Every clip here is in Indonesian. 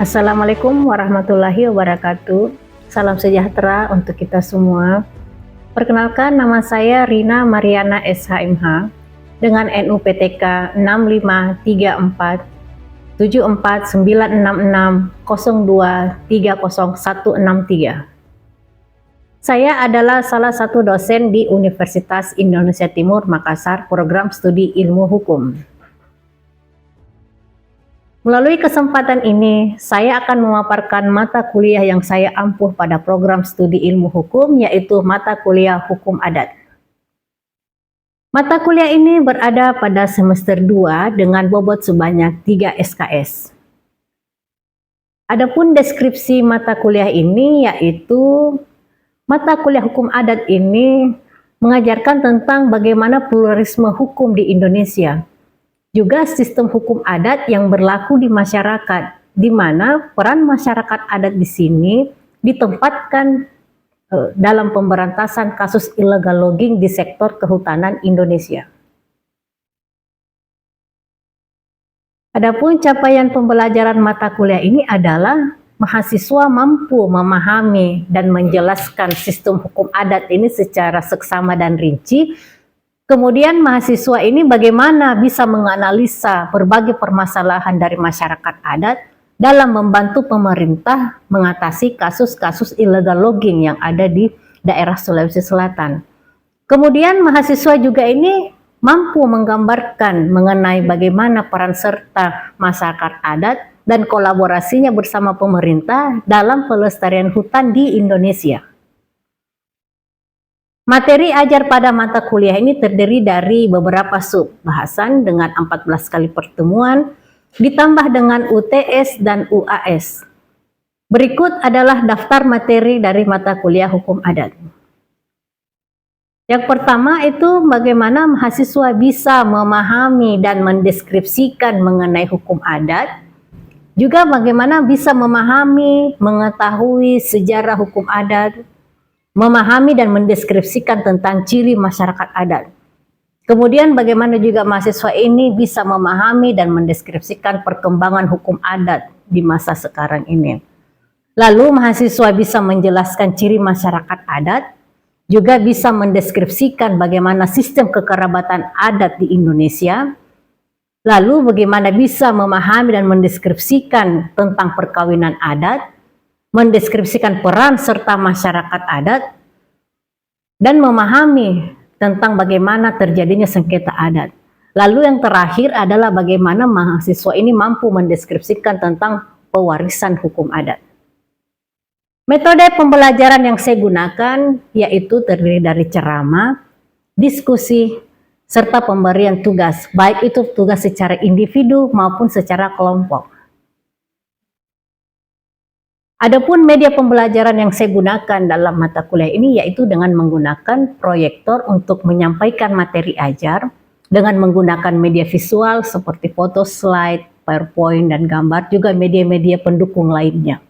Assalamualaikum warahmatullahi wabarakatuh. Salam sejahtera untuk kita semua. Perkenalkan, nama saya Rina Mariana SHMH dengan NUPTK 65347496602300163. Saya adalah salah satu dosen di Universitas Indonesia Timur Makassar, program studi ilmu hukum. Melalui kesempatan ini, saya akan memaparkan mata kuliah yang saya ampuh pada program studi ilmu hukum, yaitu mata kuliah hukum adat. Mata kuliah ini berada pada semester 2 dengan bobot sebanyak 3 SKS. Adapun deskripsi mata kuliah ini yaitu mata kuliah hukum adat ini mengajarkan tentang bagaimana pluralisme hukum di Indonesia. Juga sistem hukum adat yang berlaku di masyarakat, di mana peran masyarakat adat di sini ditempatkan dalam pemberantasan kasus illegal logging di sektor kehutanan Indonesia. Adapun capaian pembelajaran mata kuliah ini adalah mahasiswa mampu memahami dan menjelaskan sistem hukum adat ini secara seksama dan rinci. Kemudian mahasiswa ini bagaimana bisa menganalisa berbagai permasalahan dari masyarakat adat dalam membantu pemerintah mengatasi kasus-kasus illegal logging yang ada di daerah Sulawesi Selatan. Kemudian mahasiswa juga ini mampu menggambarkan mengenai bagaimana peran serta masyarakat adat dan kolaborasinya bersama pemerintah dalam pelestarian hutan di Indonesia. Materi ajar pada mata kuliah ini terdiri dari beberapa sub bahasan dengan 14 kali pertemuan, ditambah dengan UTS dan UAS. Berikut adalah daftar materi dari mata kuliah hukum adat. Yang pertama itu bagaimana mahasiswa bisa memahami dan mendeskripsikan mengenai hukum adat, juga bagaimana bisa memahami, mengetahui sejarah hukum adat, memahami dan mendeskripsikan tentang ciri masyarakat adat. Kemudian bagaimana juga mahasiswa ini bisa memahami dan mendeskripsikan perkembangan hukum adat di masa sekarang ini. Lalu mahasiswa bisa menjelaskan ciri masyarakat adat, juga bisa mendeskripsikan bagaimana sistem kekerabatan adat di Indonesia. Lalu bagaimana bisa memahami dan mendeskripsikan tentang perkawinan adat, mendeskripsikan peran serta masyarakat adat, dan memahami tentang bagaimana terjadinya sengketa adat. Lalu yang terakhir adalah bagaimana mahasiswa ini mampu mendeskripsikan tentang pewarisan hukum adat. Metode pembelajaran yang saya gunakan yaitu terdiri dari ceramah, diskusi, serta pemberian tugas, baik itu tugas secara individu maupun secara kelompok. Adapun media pembelajaran yang saya gunakan dalam mata kuliah ini yaitu dengan menggunakan proyektor untuk menyampaikan materi ajar, dengan menggunakan media visual seperti foto, slide, PowerPoint, dan gambar, juga media-media pendukung lainnya.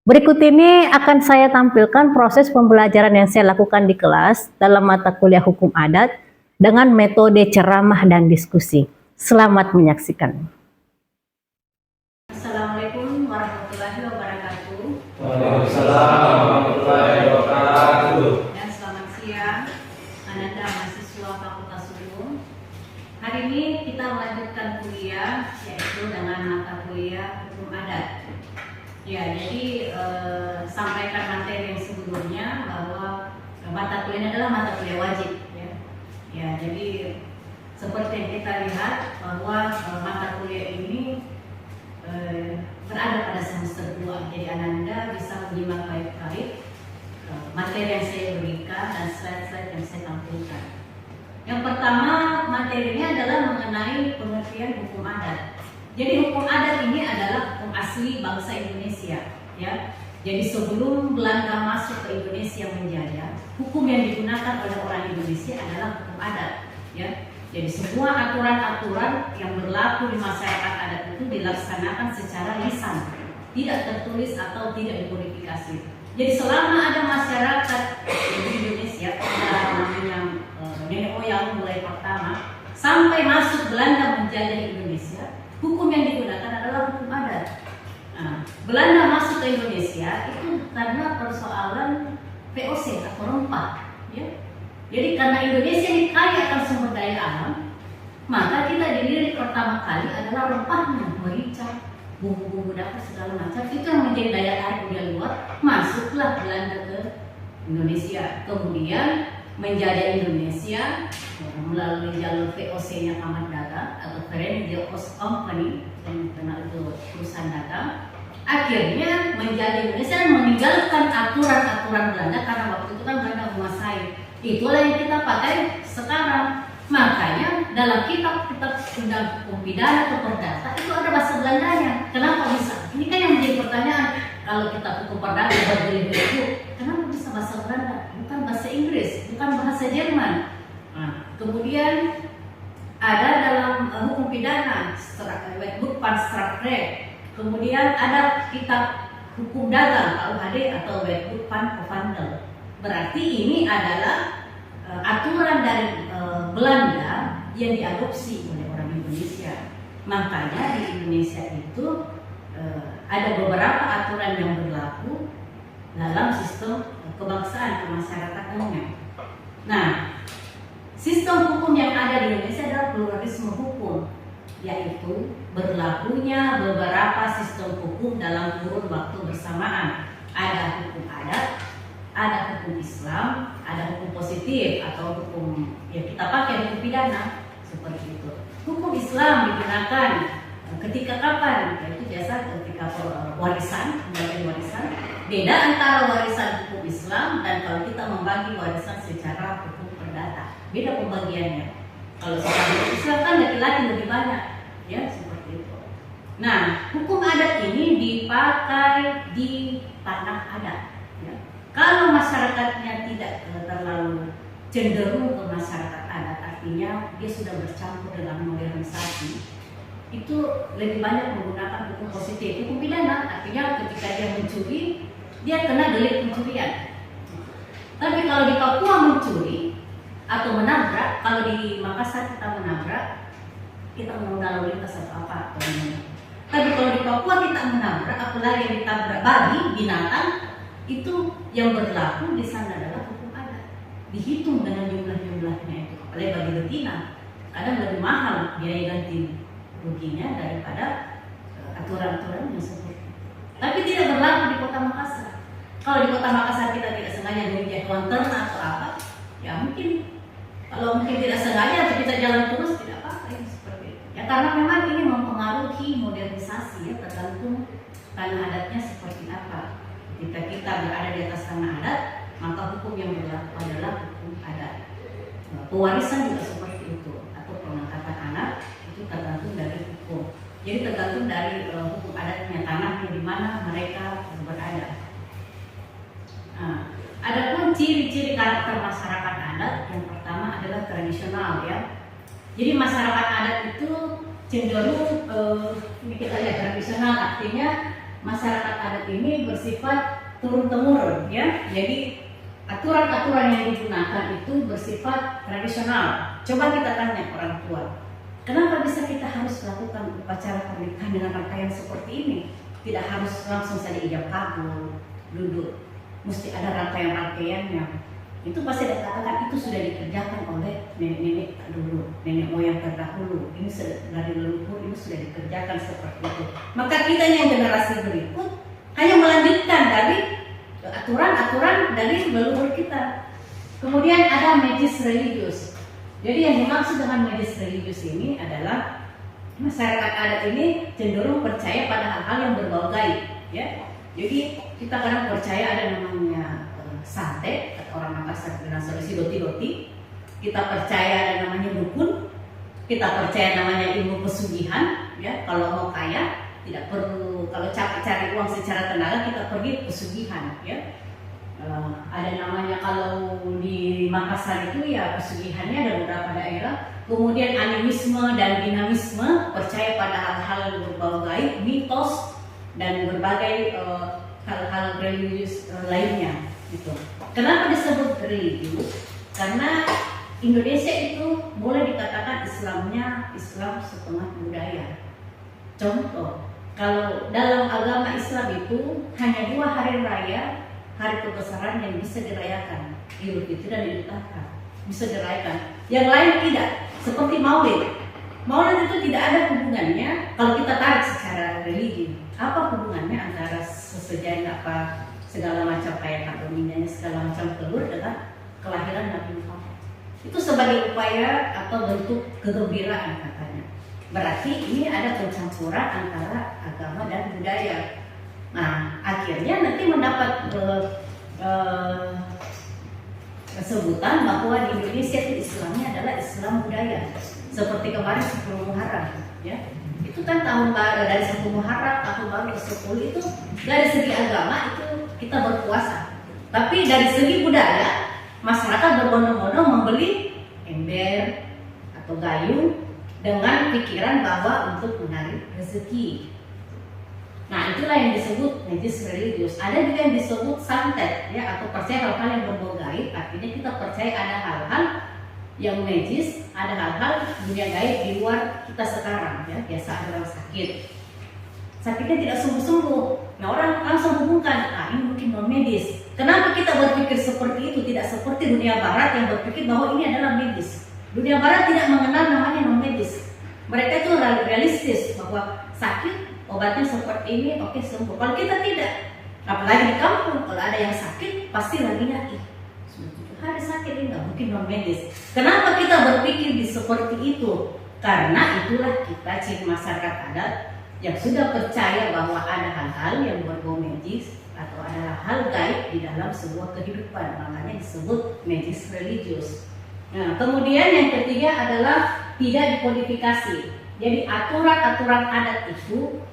Berikut ini akan saya tampilkan proses pembelajaran yang saya lakukan di kelas dalam mata kuliah hukum adat dengan metode ceramah dan diskusi. Selamat menyaksikan. Assalamualaikum warahmatullahi wabarakatuh. Waalaikumsalam warahmatullahi wabarakatuh. Dan selamat siang, Ananda mahasiswa Fakultas Hukum. Hari ini kita melanjutkan kuliah yaitu dengan mata kuliah hukum adat. Ya, jadi sampaikan materi yang sebelumnya bahwa mata kuliah ini adalah mata kuliah wajib. Ya, jadi seperti yang kita lihat bahwa mata kuliah ini berada pada semester 2, jadi Ananda bisa menyimak baik-baik materi yang saya berikan dan slide-slide yang saya tampilkan. Yang pertama materinya adalah mengenai pengertian hukum adat. Jadi hukum adat ini adalah hukum asli bangsa Indonesia, ya. Jadi sebelum Belanda masuk ke Indonesia menjajah, hukum yang digunakan oleh orang Indonesia adalah hukum adat, ya. Jadi semua aturan-aturan yang berlaku di masyarakat adat itu dilaksanakan secara lisan, tidak tertulis atau tidak dikodifikasi. Jadi selama ada masyarakat di Indonesia, namanya nenek moyang mulai pertama sampai masuk Belanda menjajah Indonesia, Hukum yang digunakan adalah hukum adat. Nah, Belanda masuk ke Indonesia itu karena persoalan VOC atau rempah, ya. Jadi karena Indonesia ini kaya akan sumber daya alam, maka kita dilirik pertama kali adalah rempahnya, merica, bumbu-bumbu dapur segala macam. Itu yang menjadi daya tarik dia luar. Masuklah Belanda ke Indonesia, kemudian menjajah Indonesia melalui jalur VOC-nya Kamar Dagang atau Foreign Ost Company yang dikenal itu perusahaan dagang. Akhirnya menjadi Indonesia dan meninggalkan aturan-aturan Belanda karena waktu itu kan Belanda menguasai. Itulah yang kita pakai sekarang. Makanya dalam kitab-kitab undang hukum pidana atau perdata itu ada bahasa Belandanya. Kenapa bisa? Ini kan yang menjadi pertanyaan. Kalau kita hukum perdata berjilid-jilid, kenapa bisa bahasa Belanda? Bukan bahasa Inggris, bukan bahasa Jerman. Nah, kemudian ada dalam hukum pidana Wetboek van Strafrecht. Kemudian ada kitab hukum dagang KUHD atau Wetboek van Koophandel. Berarti ini adalah aturan dari Belanda yang diadopsi oleh orang Indonesia. Makanya di Indonesia itu ada beberapa aturan yang berlaku dalam sistem kebangsaan kemasyarakataannya. Nah, sistem hukum yang ada di Indonesia adalah pluralisme hukum, yaitu berlakunya beberapa sistem hukum dalam kurun waktu bersamaan. Ada hukum adat, ada hukum Islam, ada hukum positif atau hukum yang kita pakai hukum pidana seperti itu. Hukum Islam digunakan ketika kapan? Yaitu biasa ketika warisan, pembagian warisan. Beda antara warisan hukum Islam dan kalau kita membagi warisan secara hukum perdata. Beda pembagiannya. Kalau secara hukum Islam kan laki-laki lebih banyak, ya seperti itu. Nah, hukum adat ini dipakai di tanah adat. Ya. Kalau masyarakatnya tidak terlalu cenderung ke masyarakat adat, artinya dia sudah bercampur dengan modernisasi, itu lebih banyak menggunakan hukum positif. Hukum pidana artinya ketika dia mencuri, dia kena delik pencurian. Tapi kalau di Papua mencuri atau menabrak, kalau di Makassar kita menabrak, kita mengenal lalu lintas atau apa atau gimana. Tapi kalau di Papua kita menabrak, apalagi yang ditabrak babi, binatang, itu yang berlaku di sana adalah hukum adat. Dihitung dengan jumlah-jumlahnya itu. Apalagi bagi betina, kadang lebih mahal biaya ganti ruginya daripada aturan-aturan yang seperti itu. Tapi tidak berlaku di Kota Makassar. Kalau di Kota Makassar kita tidak sengaja menginjak hewan ternak atau apa, ya mungkin kalau mungkin tidak sengaja atau kita jalan terus tidak apa-apa ya, seperti itu. Ya karena memang ini mempengaruhi modernisasi ya, tergantung tanah adatnya seperti apa. Jika kita berada di atas tanah adat, maka hukum yang berlaku adalah hukum adat. Pewarisan juga seperti itu, atau pengangkatan anak itu tergantung dari hukum. Jadi tergantung dari hukum adatnya, tanahnya di mana mereka berada. Nah, ada pun ciri-ciri karakter masyarakat adat. Yang pertama adalah tradisional ya. Jadi masyarakat adat itu cenderung ini kita lihat tradisional, artinya masyarakat adat ini bersifat turun-temurun ya. Jadi aturan-aturan yang digunakan itu bersifat tradisional. Coba kita tanya orang tua, kenapa bisa kita harus melakukan upacara pernikahan dengan rangkaian seperti ini? Tidak harus langsung saja ijab kabul, duduk. Mesti ada rangkaian-rangkaiannya. Itu pasti dikatakan itu sudah dikerjakan oleh nenek-nenek dulu, nenek moyang terdahulu. Ini dari leluhur ini sudah dikerjakan seperti itu. Maka kita yang generasi berikut hanya melanjutkan dari aturan-aturan dari leluhur kita. Kemudian ada magis religius. Jadi yang dimaksud dengan magis religius ini adalah masyarakat adat ini cenderung percaya pada hal-hal yang berbau gaib, ya. Jadi kita kadang percaya ada namanya santet, atau orang Makassar dengan solusi doti-doti. Kita percaya ada namanya dukun. Kita percaya namanya ilmu pesugihan, ya. Kalau mau kaya tidak perlu, kalau capek cari uang secara tenaga kita pergi pesugihan, ya. Ada namanya kalau di Makassar itu ya pesugihannya ada beberapa daerah. Kemudian animisme dan dinamisme, percaya pada hal-hal yang berbau gaib, mitos dan berbagai hal-hal religius lainnya gitu. Kenapa disebut religius? Karena Indonesia itu boleh dikatakan Islamnya Islam setengah budaya. Contoh, kalau dalam agama Islam itu hanya 2 hari raya, hari kebesaran yang bisa dirayakan, Idul Fitri dan Idul Adha, bisa dirayakan. Yang lain tidak, seperti Maulid. Maulid itu tidak ada hubungannya kalau kita tarik secara religi. Apa hubungannya antara sesejarah apa segala macam kayak kado minyaknya segala macam telur dengan kelahiran Nabi Muhammad? Itu sebagai upaya atau bentuk kegembiraan katanya. Berarti ini ada pencampuran antara agama dan budaya. Nah, akhirnya nanti mendapat sebutan bahwa di Indonesia itu Islamnya adalah Islam budaya. Seperti kemarin 10 Muharram, ya. Itu kan tahun baru dari 10 Muharram, tahun baru ke-10 itu dari segi agama itu kita berpuasa. Tapi dari segi budaya, masyarakat berbondong-bondong membeli ember atau gayung dengan pikiran bahwa untuk menarik rezeki. Nah, itulah yang disebut najis religius. Ada juga yang disebut santet, ya, atau percaya hal-hal yang berbau gaib. Artinya kita percaya ada hal-hal yang najis, ada hal-hal dunia gaib di luar kita sekarang, ya. Biasa ada orang sakit, sakitnya tidak sembuh-sembuh. Nah, orang langsung hubungkan, ini mungkin non medis. Kenapa kita berpikir seperti itu? Tidak seperti dunia barat yang berpikir bahwa ini adalah medis. Dunia barat tidak mengenal namanya non medis. Mereka itu realistis bahwa sakit obatnya seperti ini, oke, sembuh. Kalau kita tidak, apalagi di kampung, kalau ada yang sakit pasti laginya sudah 7 hari sakit, ini nggak mungkin non medis. Kenapa kita berpikir seperti itu? Karena itulah kita ciri masyarakat adat yang sudah percaya bahwa ada hal-hal yang berbau medis atau ada hal gaib di dalam sebuah kehidupan. Makanya disebut medis religius. Nah, kemudian yang ketiga adalah tidak dikodifikasi. Jadi aturan-aturan adat itu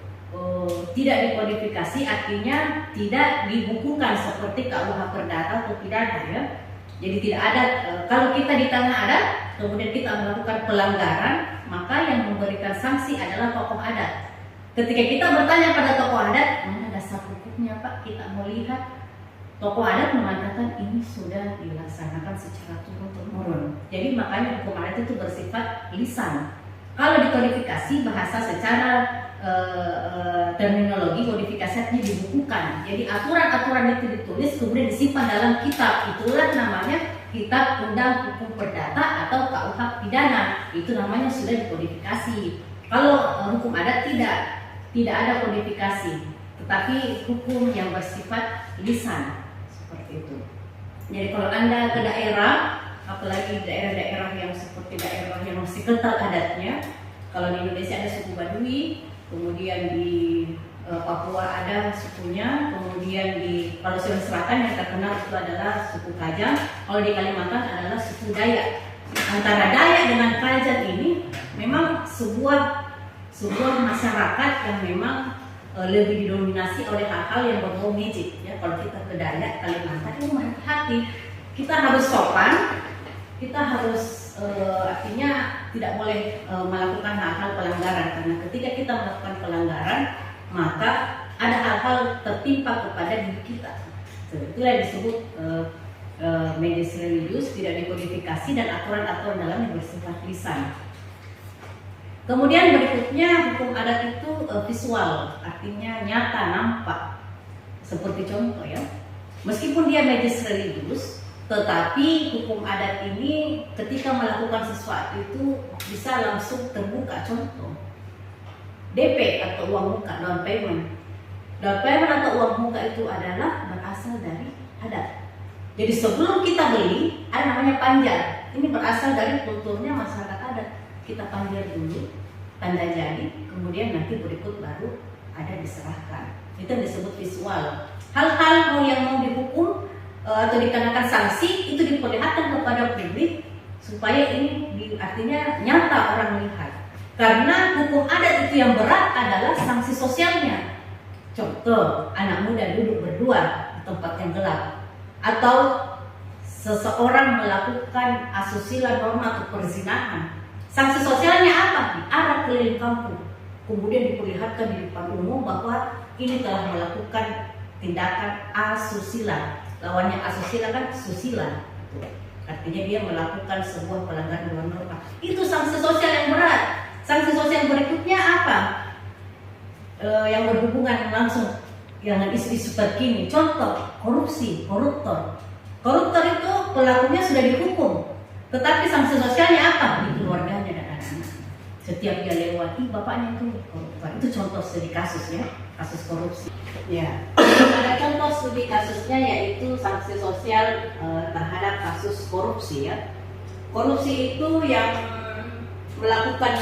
tidak dikodifikasi, artinya tidak dibukukan seperti KUH Perdata atau pidana, ya. Jadi tidak ada. Kalau kita di tanah adat, kemudian kita melakukan pelanggaran, maka yang memberikan sanksi adalah tokoh adat. Ketika kita bertanya pada tokoh adat, mana dasar hukumnya Pak? Kita mau lihat. Tokoh adat mengatakan ini sudah dilaksanakan secara turun-temurun. Jadi makanya hukum adat itu bersifat lisan. Kalau dikodifikasi bahasa secara terminologi, kodifikasinya dibukukan. Jadi aturan-aturan itu ditulis kemudian disimpan dalam kitab. Itulah namanya Kitab Undang Hukum Perdata atau KUH Pidana. Itu namanya sudah dikodifikasi. Kalau hukum adat tidak ada kodifikasi, tetapi hukum yang bersifat lisan. Seperti itu. Jadi kalau Anda ke daerah, apalagi daerah-daerah yang seperti daerah yang masih kental adatnya, kalau di Indonesia ada suku Baduy, kemudian di Papua ada sukunya, kemudian di Sulawesi Selatan yang terkenal itu adalah suku Kajang, kalau di Kalimantan adalah suku Dayak. Antara Dayak dengan Kajang ini memang sebuah masyarakat yang memang lebih didominasi oleh hal-hal yang berbau magic, ya. Kalau kita ke Dayak, Kalimantan itu hati-hati, kita harus sopan, kita harus artinya tidak boleh melakukan hal-hal pelanggaran, karena ketika kita melakukan pelanggaran maka ada hal-hal tertimpa kepada diri kita. Itulah yang disebut medis religius, tidak dikodifikasi dan aturan-aturan dalamnya bersifat lisan. Kemudian berikutnya hukum adat itu visual, artinya nyata, nampak. Seperti contoh, ya, meskipun dia medis religius, tetapi hukum adat ini ketika melakukan sesuatu itu bisa langsung terbuka. Contoh, DP atau uang muka, down payment. Down payment atau uang muka itu adalah berasal dari adat. Jadi sebelum kita beli ada namanya panjar. Ini berasal dari kulturnya masyarakat adat. Kita panjar dulu, tanda jadi, kemudian nanti berikut baru ada diserahkan. Itu yang disebut visual. Hal-hal yang mau dihukum atau dikenakan sanksi itu diperlihatkan kepada publik supaya ini artinya nyata orang melihat. Karena hukum adat itu yang berat adalah sanksi sosialnya. Contoh, anak muda duduk berdua di tempat yang gelap, atau seseorang melakukan asusila, norma atau perzinahan. Sanksi sosialnya apa? Diarak keliling kampung, kemudian diperlihatkan di depan umum bahwa ini telah melakukan tindakan asusila. Lawannya asusila kan susila. Artinya dia melakukan sebuah pelanggaran norma. Itu sanksi sosial yang berat. Sanksi sosial berikutnya apa? yang berhubungan langsung dengan isu-isu terkini. Contoh, korupsi, koruptor. Koruptor itu pelakunya sudah dihukum, tetapi sanksi sosialnya apa? Di keluarganya dan anak-anak. Setiap dia lewati, bapaknya itu koruptor. Itu contoh studi kasus ya, kasus korupsi. Ya, ada contoh studi kasusnya yaitu sanksi sosial terhadap kasus korupsi ya. Korupsi itu yang melakukan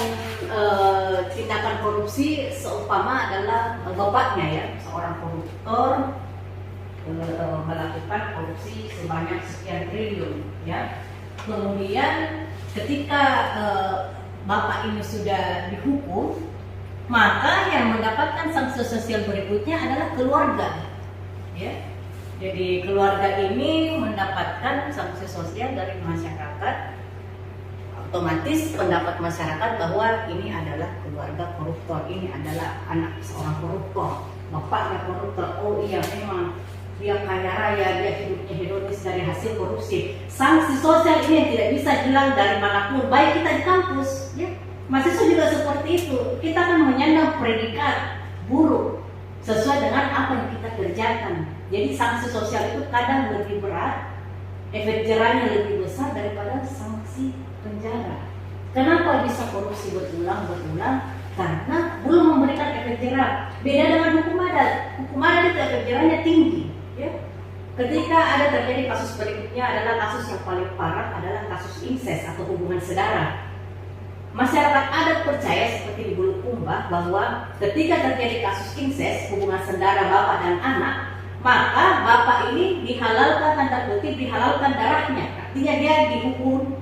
tindakan korupsi seumpama adalah bapaknya ya, seorang koruptor melakukan korupsi sebanyak sekian triliun ya. Kemudian ketika bapak ini sudah dihukum, maka yang mendapatkan sanksi sosial berikutnya adalah keluarga ya. Jadi keluarga ini mendapatkan sanksi sosial dari masyarakat. Otomatis pendapat masyarakat bahwa ini adalah keluarga koruptor, ini adalah anak seorang koruptor, bapaknya koruptor. Oh iya, memang dia kaya raya, dia hidupnya hedonis dari hasil korupsi. Sanksi sosial ini yang tidak bisa hilang dari manapun, baik kita di kampus ya. Mahasiswa juga seperti itu, kita akan menyandang predikat buruk sesuai dengan apa yang kita kerjakan. Jadi sanksi sosial itu kadang lebih berat, efek jerahnya lebih besar daripada sanksi penjara. Kenapa bisa korupsi berulang-berulang? Karena belum memberikan efek jerah. Beda dengan hukum adat. Hukum adat itu efek jerahnya tinggi. Ya. Ketika ada terjadi kasus berikutnya adalah kasus yang paling parah adalah kasus incest atau hubungan saudara. Masyarakat adat percaya seperti di Bulukumba bahwa ketika terjadi kasus incest hubungan saudara bapak dan anak, maka bapak ini dihalalkan, tanda kutip dihalalkan darahnya. Artinya dia dihukum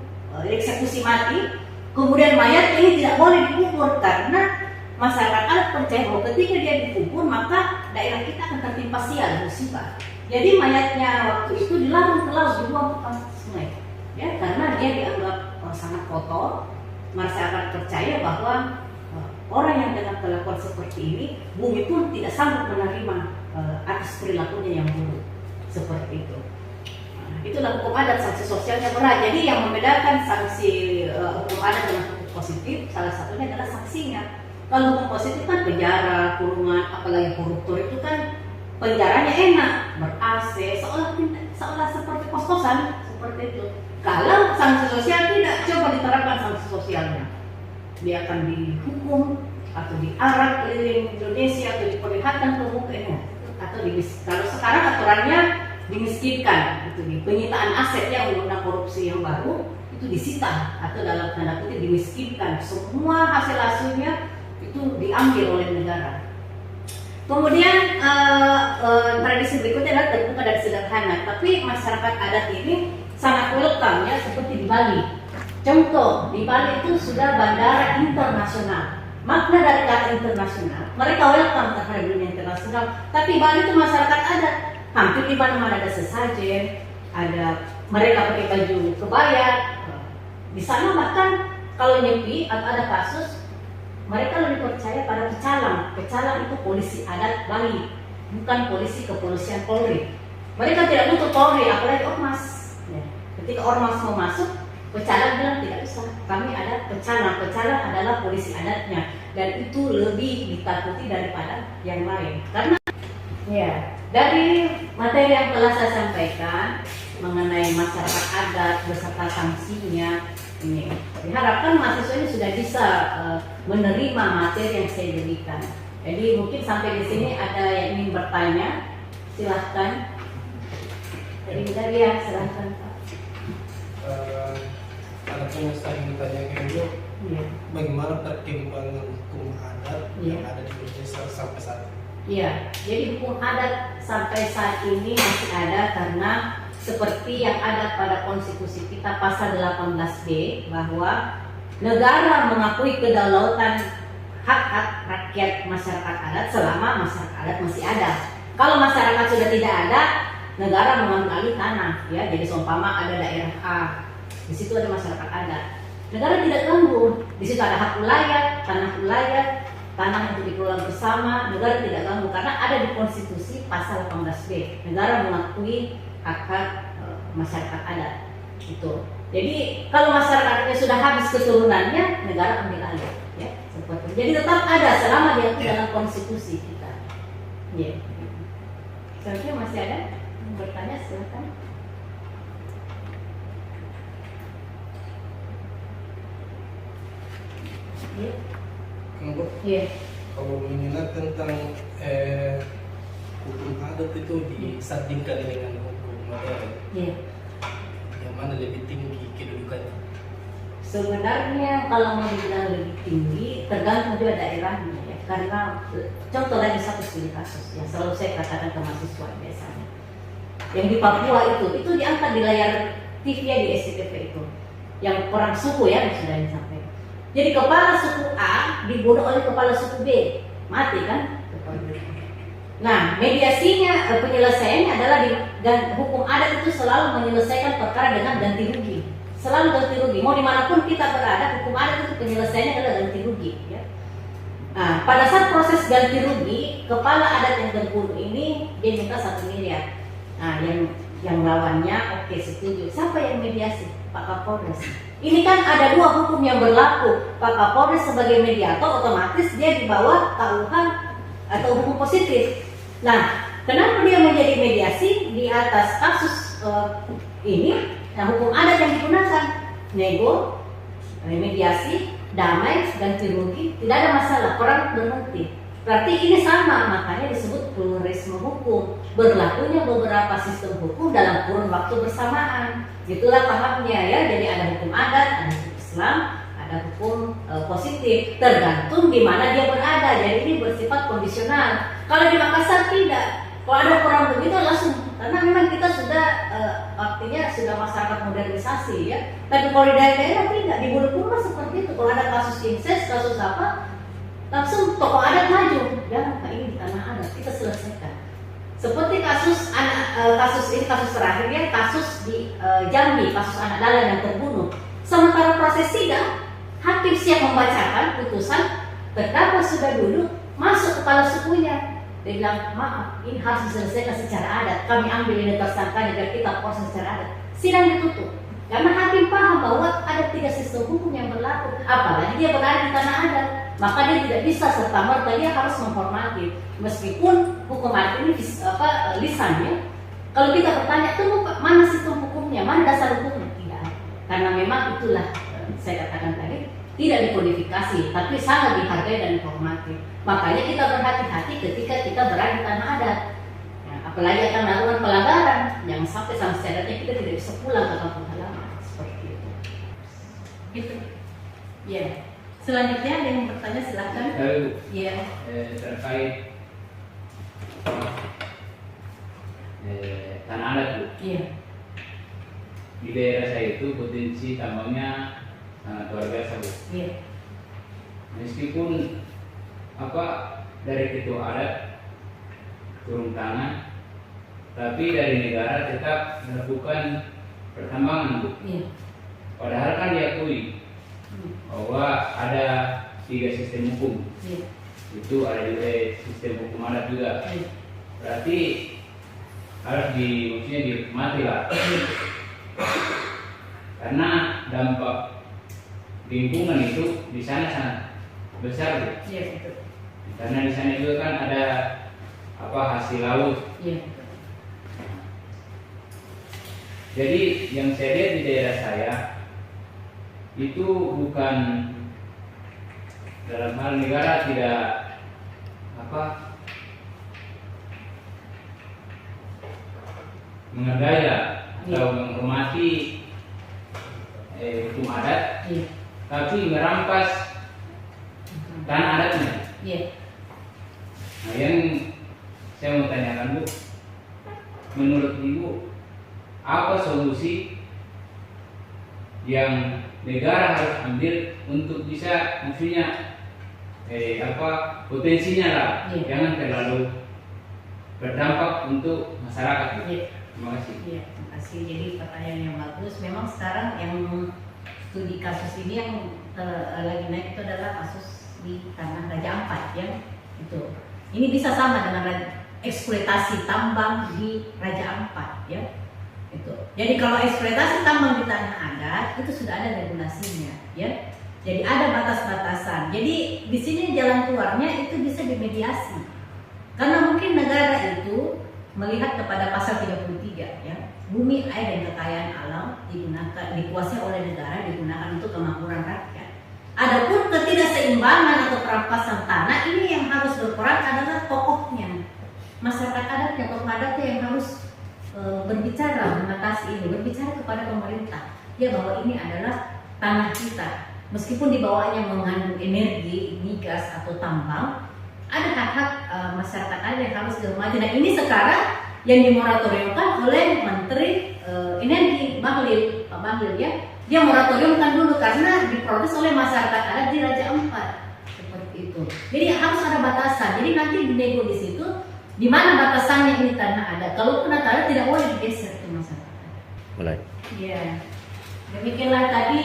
eksekusi mati, kemudian mayat ini tidak boleh dikubur karena masyarakat adat percaya bahwa ketika dia dikubur maka daerah kita akan tertimpa sial musibah. Jadi mayatnya waktu itu dilarang ke laut, dibuang ke sungai, ya karena dia dianggap sangat kotor. Masyarakat percaya bahwa orang yang dengan kelakuan seperti ini, bumi pun tidak sanggup menerima atas perilakunya yang buruk seperti itu. Itulah hukum adat, sanksi sosialnya berat. Jadi yang membedakan sanksi hukum adat dengan hukum positif salah satunya adalah sanksinya. Kalau hukum positif kan penjara, kurungan, apalagi koruptor itu kan penjaranya enak, ber-AC, seolah seperti kos-kosan seperti itu. Kalau sanksi sosial tidak, coba diterapkan sanksi sosialnya. Dia akan dihukum atau diarak keliling Indonesia atau diperlihatkan ke mukanya atau kalau sekarang aturannya dimiskinkan, itu nih penyitaan asetnya undang-undang korupsi yang baru itu disita atau dalam tanda kutip dimiskinkan, semua hasilnya itu diambil oleh negara. Kemudian tradisi berikutnya adalah terbuka dan sederhana, tapi masyarakat adat ini sangat welcome ya, seperti di Bali. Contoh, di Bali itu sudah bandara internasional. Makna dari kata internasional, mereka welcome terhadap dunia internasional. Tapi Bali itu masyarakat adat, hampir di mana-mana ada sesajen, ada mereka pakai baju kebaya. Di sana bahkan kalau nyepi atau ada kasus, mereka lebih percaya pada pecalang. Pecalang itu polisi adat Bali, bukan polisi kepolisian Polri. Mereka tidak butuh Polri, apalagi ormas. Ya. Ketika ormas mau masuk, pecalang bilang tidak usah, kami ada pecalang. Pecalang adalah polisi adatnya, dan itu lebih ditakuti daripada yang lain. Karena ya, dari materi yang telah saya sampaikan mengenai masyarakat adat beserta sanksinya, ini diharapkan mahasiswa ini sudah bisa menerima materi yang saya berikan. Jadi mungkin sampai di sini ada yang ingin bertanya, silahkan. Dari ya, silahkan Pak. Ada yang saya ingin tanyakan dulu, Ya. bagaimana perkembangan hukum adat yang ada di Indonesia sampai saat ini? Iya, jadi hukum adat sampai saat ini masih ada karena seperti yang ada pada konstitusi kita pasal 18B bahwa negara mengakui kedaulatan hak-hak rakyat masyarakat adat selama masyarakat adat masih ada. Kalau masyarakat sudah tidak ada, negara mengambil alih tanah, ya. Jadi seumpama ada daerah A, di situ ada masyarakat adat. Negara tidak ganggu, di situ ada hak wilayah, tanah untuk dikelola bersama, negara tidak ganggu karena ada di konstitusi pasal 18B. Negara mengakui hak-hak masyarakat adat itu. Jadi kalau masyarakatnya sudah habis keturunannya, negara ambil alih, ya seperti Jadi tetap ada selama dia itu dalam konstitusi kita. Ya. Selanjutnya masih ada yang bertanya, silakan. Ya. Kenapa? Ya. Kalau mengingat tentang hukum adat itu disandingkan dengan hukum modern, Ya. yang mana lebih tinggi kedudukannya? Sebenarnya kalau mau dibilang lebih tinggi tergantung juga daerahnya ya. Karena contoh lagi satu studi kasus yang selalu saya katakan ke mahasiswa biasanya. Yang di Papua itu diangkat di layar TV ya, di SCTV itu. Yang orang suku ya yang sudah disampaikan. Jadi kepala suku A dibunuh oleh kepala suku B, mati kan? Nah, mediasinya, penyelesaiannya adalah dan hukum adat itu selalu menyelesaikan perkara dengan ganti rugi. Selalu ganti rugi. Mau dimanapun kita berada, hukum adat itu penyelesaiannya adalah ganti rugi. Ya. Nah, pada saat proses ganti rugi, kepala adat yang terbunuh ini dia minta 1 miliar. Nah, yang lawannya oke setuju. Siapa yang mediasi? Pak Kapolres. Ini kan ada 2 hukum yang berlaku. Pak Kapolres sebagai mediator otomatis dia di bawah KUH atau hukum positif. Nah, kenapa dia menjadi mediasi di atas kasus ini? Nah, hukum adat yang digunakan nego, mediasi, damai, ganti rugi, tidak ada masalah, orang berhenti. Berarti ini sama, makanya disebut pluralisme hukum. Berlakunya beberapa sistem hukum dalam kurun waktu bersamaan. Itulah tahapnya ya. Jadi ada hukum adat, ada hukum Islam, ada hukum positif. Tergantung di mana dia berada. Jadi ini bersifat kondisional. Kalau di Makassar tidak. Kalau ada kurang begitu langsung, karena memang kita sudah artinya sudah masyarakat modernisasi ya. Tapi kalau di daerah-daerah tidak, di Bulukumba seperti itu. Kalau ada kasus incest, kasus apa, langsung tokoh adat maju. Jangan Pak, ini di tanah adat kita selesaikan. Seperti kasus kasus terakhir ya, kasus di Jambi, kasus anak dalang yang terbunuh. Sementara proses sidang, hakim siap membacakan putusan, terdakwa sudah duduk, masuk kepala sukunya. Dia bilang, maaf, ini harus diselesaikan secara adat. Kami ambil ini tersangkanya dan kita proses secara adat. Sidang ditutup. Karena hakim paham bahwa ada 3 sistem hukum yang berlaku. Apalagi dia berada di tanah adat. Maka dia tidak bisa serta-merta, dia harus menghormati. Meskipun hukum adat ini lisannya. Kalau kita bertanya, tunggu Pak, mana sistem hukumnya, mana dasar hukumnya? Tidak. Karena memang itulah, saya katakan tadi, tidak dikodifikasi, tapi sangat dihargai dan dihormati. Makanya kita berhati-hati ketika kita berada di tanah adat. Nah, apalagi akan melakukan pelanggaran, jangan sampai sanksi adatnya kita tidak bisa pulang ke kampung halaman seperti itu. Gitu. Ya. Selanjutnya ada yang bertanya silakan. Iya. Terkait tanah adat Bu. Iya. Di daerah saya itu potensi tambangnya sangat luar biasa Bu. Iya. Meskipun dari ketua adat turun tangan, tapi dari negara tetap melakukan pertambangan Bu. Iya. Padahal kan diakui bahwa ada 3 sistem hukum. Iya. Itu ada juga sistem hukum adat juga. Iya. Berarti harus maksudnya dihormati lah. Karena dampak lingkungan itu di sana sangat besar Bu. Iya, betul. Karena di sana juga kan ada hasil laut. Iya. Jadi yang saya lihat di daerah saya itu bukan dalam hal negara tidak menghargai atau menghormati hukum adat, Iya. tapi merampas tanah adatnya. Iya. Nah, yang saya mau tanyakan Bu, menurut Ibu apa solusi yang negara harus ambil untuk bisa maksudnya potensinya lah, Iya. jangan terlalu berdampak untuk masyarakat Bu. Iya. Terima kasih. Iya, terima kasih. Jadi pertanyaan yang bagus. Memang sekarang yang studi kasus ini yang lagi naik itu adalah kasus di tanah Raja Ampat ya. Itu. Ini bisa sama dengan eksploitasi tambang di Raja Ampat ya. Itu. Jadi kalau eksploitasi tambang di tanah adat itu sudah ada regulasinya ya. Jadi ada batas-batasan. Jadi di sini jalan keluarnya itu bisa dimediasi. Karena mungkin negara itu melihat kepada pasal 33 ya. Bumi, air dan kekayaan alam dikuasai oleh negara, digunakan untuk kemakmuran rakyat. Adapun ketidakseimbangan atau perampasan tanah ini yang harus berperan adalah tokohnya. Masyarakat adatnya, tokoh adatnya yang harus berbicara mengatasi ini, berbicara kepada pemerintah ya bahwa ini adalah tanah kita. Meskipun di bawahnya mengandung energi, migas atau tambang, ada hak-hak masyarakat adat yang harus dihormati. Nah ini sekarang yang dimoratoriumkan oleh Menteri Energi Pak Bahlil ya. Dia moratoriumkan dulu karena diprotes oleh masyarakat adat di Raja Ampat seperti itu. Jadi harus ada batasan. Jadi nanti dinego di situ di mana batasannya ini tanah adat. Kalau tanah adat tidak boleh digeser ke masyarakat. Mulai. Ya, demikianlah tadi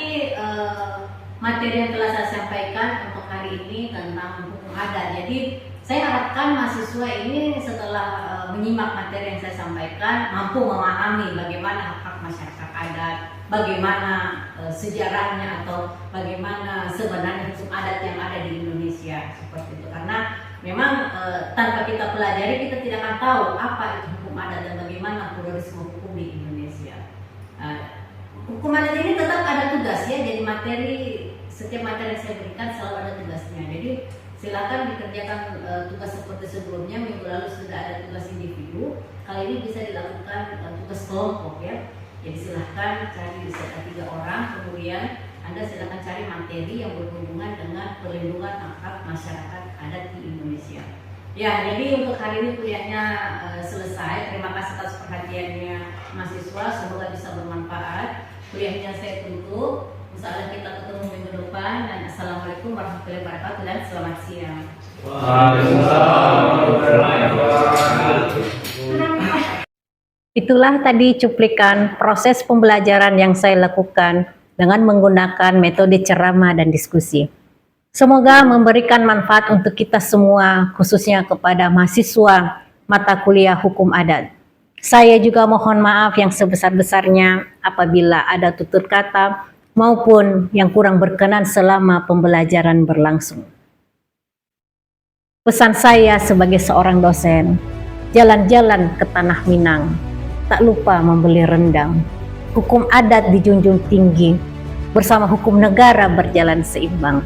materi yang telah saya sampaikan untuk hari ini tentang hukum adat. Jadi saya harapkan mahasiswa ini setelah menyimak materi yang saya sampaikan mampu memahami bagaimana hak-hak masyarakat adat, bagaimana sejarahnya atau bagaimana sebenarnya hukum adat yang ada di Indonesia seperti itu. Karena memang tanpa kita pelajari kita tidak akan tahu apa itu hukum adat dan bagaimana pluralisme hukum di Indonesia. Hukum adat ini tetap ada tugas ya, jadi setiap materi yang saya berikan selalu ada tugasnya. Jadi silakan dikerjakan tugas seperti sebelumnya. Minggu lalu sudah ada tugas individu, kali ini bisa dilakukan tugas kelompok ya. Jadi silahkan cari sekitar 3 orang, kemudian Anda silakan cari materi yang berhubungan dengan perlindungan hak masyarakat adat di Indonesia. Ya, jadi untuk hari ini kuliahnya selesai. Terima kasih atas perhatiannya mahasiswa, semoga bisa bermanfaat. Kuliahnya saya tutup. Insyaallah kita ketemu minggu depan. Dan assalamualaikum warahmatullahi wabarakatuh dan selamat siang. Waalaikumsalam warahmatullahi wabarakatuh. Itulah tadi cuplikan proses pembelajaran yang saya lakukan dengan menggunakan metode ceramah dan diskusi. Semoga memberikan manfaat untuk kita semua, khususnya kepada mahasiswa mata kuliah hukum adat. Saya juga mohon maaf yang sebesar-besarnya apabila ada tutur kata maupun yang kurang berkenan selama pembelajaran berlangsung. Pesan saya sebagai seorang dosen, jalan-jalan ke Tanah Minang, tak lupa membeli rendang. Hukum adat dijunjung tinggi, bersama hukum negara berjalan seimbang.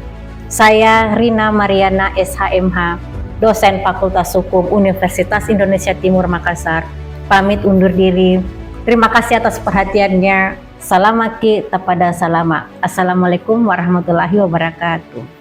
Saya Rina Mariana SHMH, dosen Fakultas Hukum Universitas Indonesia Timur Makassar, pamit undur diri. Terima kasih atas perhatiannya. Salamaki tapada salama. Assalamualaikum warahmatullahi wabarakatuh.